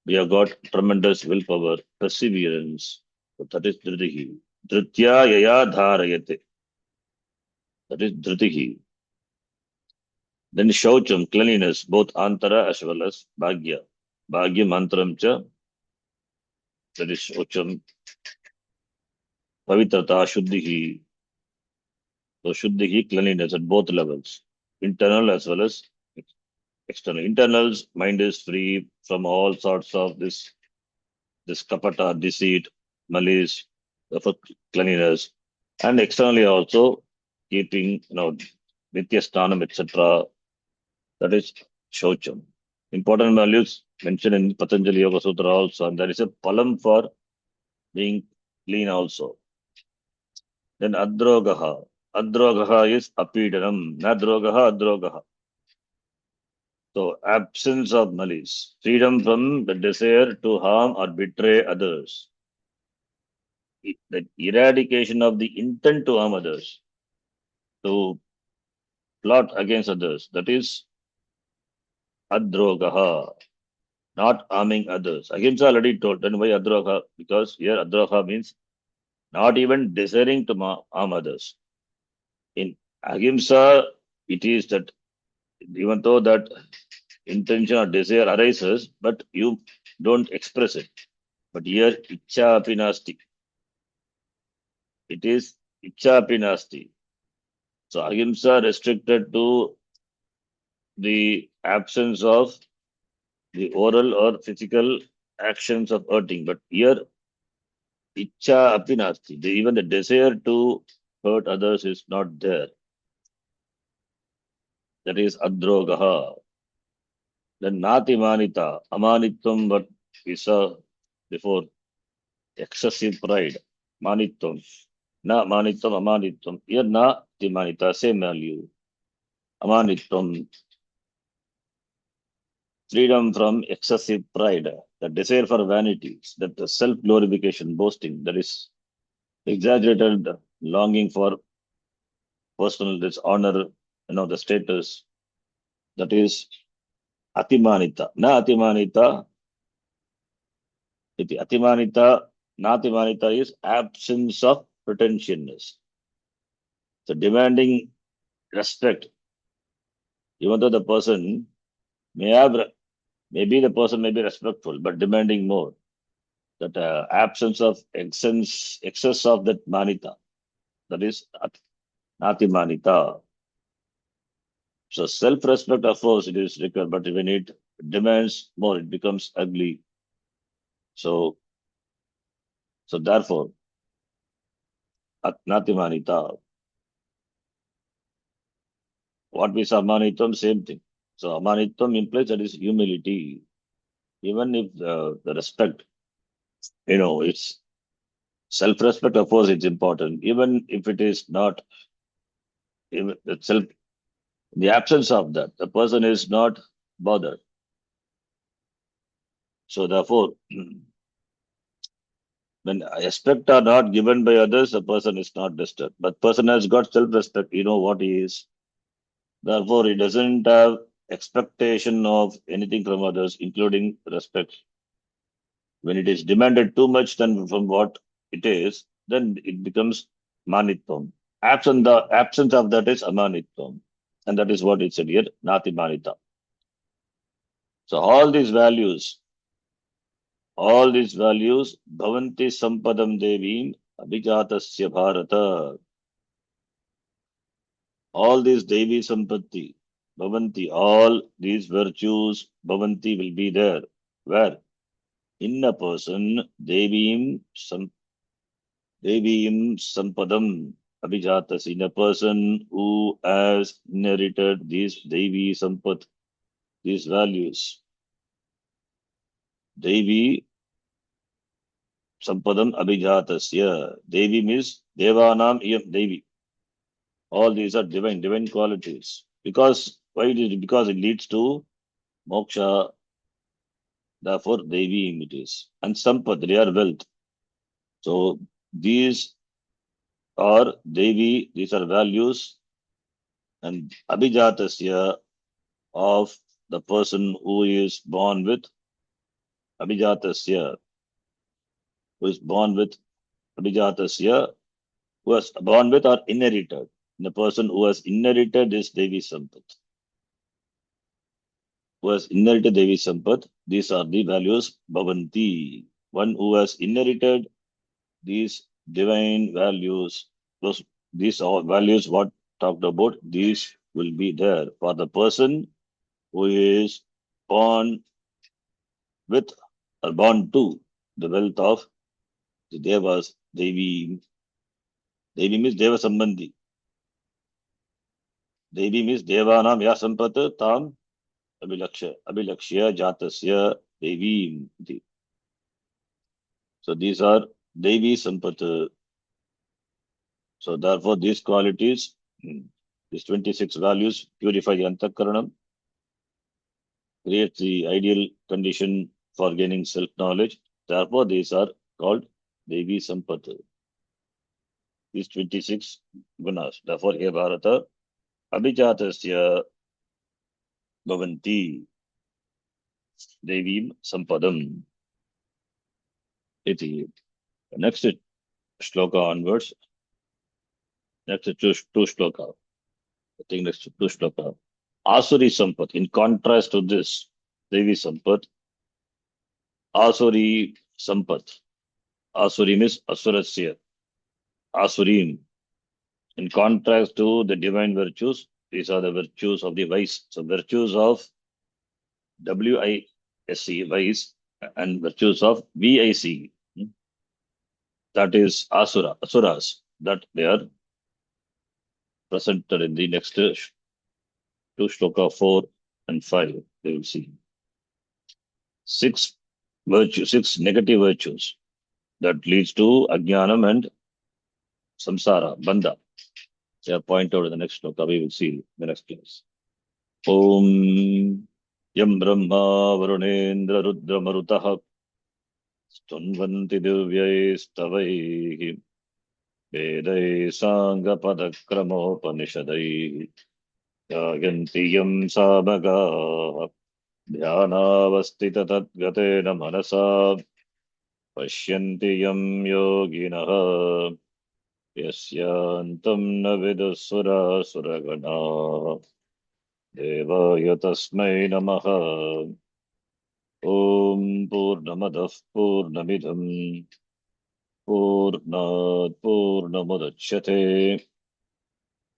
[SPEAKER 1] We have got tremendous willpower, perseverance. So that is Dhritihi. Dhritya yaya dharayate. That is Dhritihi. Then Shaucham, cleanliness, both Antara as well as Bhagya. Bhagya Mantram cha, that is Shaucham, Pavitrata, Shuddhihi. So Shuddhihi, cleanliness at both levels, internal as well as external. Internals, mind is free from all sorts of this kapata, deceit, malice, therefore cleanliness. And externally also keeping, Nitya etc. That is Shaucham. Important values mentioned in Patanjali Yoga Sutra also, and there is a palam for being clean also. Then Adrogaha. Adrogaha is apidanam. Nadrogaha, Adrogaha. So absence of malice, freedom from the desire to harm or betray others. The eradication of the intent to harm others, to plot against others. That is Adrogaha. Not harming others. Ahimsa already told. Then why Adroha? Because here Adroha means not even desiring to harm others. In Ahimsa, it is that even though that intention or desire arises, but you don't express it. But here, Icha Apinasti. It is Icha Apinasti. So Ahimsa restricted to the absence of the oral or physical actions of hurting. But here, Icha Apinasti. Even the desire to hurt others is not there. That is Adrogaha. Then Nati Manita, Amanitvam, what we saw before, excessive pride, Manitvam. Na Manitvam, Amanitvam. Here Na Timanita, same value. Amanitvam, freedom from excessive pride, the desire for vanity, that the self-glorification, boasting, that is exaggerated longing for personal dishonor, the status, that is Atimanita. Na Atimanita, iti. Atimanita, Natimanita is absence of pretentiousness. So demanding respect, even though the person may have, maybe the person may be respectful, but demanding more. That absence of excess of that manita, that is Natimanita. So self-respect, of course, it is required, but when it demands more, it becomes ugly. So, so therefore, Natimanita. What is Amanitam? Same thing. So Amanitam implies that is humility. Even if the respect, it's self-respect, of course, it's important. Even if it is not, even itself, the absence of that, the person is not bothered. So therefore, when respect are not given by others, the person is not disturbed. But person has got self-respect. You know what he is. Therefore, he doesn't have expectation of anything from others, including respect. When it is demanded too much than from what it is, then it becomes manitvam. The absence of that is amanitvam. And that is what it said here, nati manita. So all these values, bhavanti sampadam devim abhijatasya bharata. All these devi sampatti, bhavanti, all these virtues, bhavanti will be there. Where? In a person, Devim Sampadam Abhijatas, in a person who has inherited these Devi Sampat, these values. Devi Sampadam Abhijatasya. Devi means Devanam Iyam Devi. All these are divine qualities. Because why it is? Because it leads to moksha, therefore Devi it is. And Sampat, they are wealth. So these are Devi, these are values, and Abhijatasya of the person who is born with Abhijatasya, who is born with Abhijatasya, who has born with or inherited. The person who has inherited is Devi Sampat. Who has inherited Devi Sampat, these are the values Bhavanti. One who has inherited these divine values, these are values what talked about, these will be there for the person who is born with or born to the wealth of the Devas. Devi means Deva Sambandhi. Devi means Devanam Ya Sampat Tam Abhilakshya Jatasya Devi. So these are Devi Sampat. So therefore these qualities, these 26 values purify the Antakaranam, create the ideal condition for gaining self-knowledge. Therefore these are called Devi Sampat. These 26 gunas. Therefore, here Bharata, Abhijatasya Bhavanti Devim Sampadam. Iti. Next shloka onwards. Next two shloka. I think next two shloka. Asuri Sampat. In contrast to this, Devi Sampat, Asuri Sampat. Asuri means Asurasya. Asurim. In contrast to the divine virtues, these are the virtues of the wise. So virtues of WISC, wise, and virtues of VIC, that is asuras, that they are presented in the next two shloka 4 and 5. They will see six negative virtues that leads to ajnanam and samsara, bandha. They are pointed out in the next shloka. We will see in the next class. Om Yam Brahma Varunendra Rudra Marutah Stunvanti Divyai Vedai Sangapadakramopanishadai Yagantiyam Samaga Dhyanavastita Tadgatena Manasa Pashyantiyam Yoginaha Yasyantam Navidusura Suragana Devaya Tasmai Namaha Om Purnamadav Purnamidam Purnat Purnamudachyate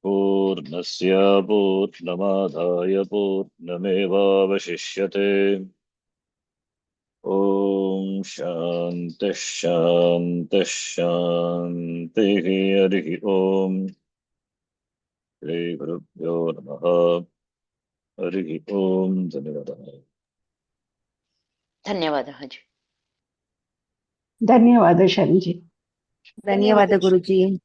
[SPEAKER 1] पूर्णस्य पूर्णमादाय पूर्णमेवावशिष्यते। ॐ शान्तिः शान्तिः शान्तिः। हरिः ॐ श्रीगुरुभ्यो नमः। हरिः ॐ। धन्यवादः।
[SPEAKER 3] धन्यवादः जी।
[SPEAKER 2] धन्यवाद शरण जी।
[SPEAKER 4] धन्यवाद गुरुजी।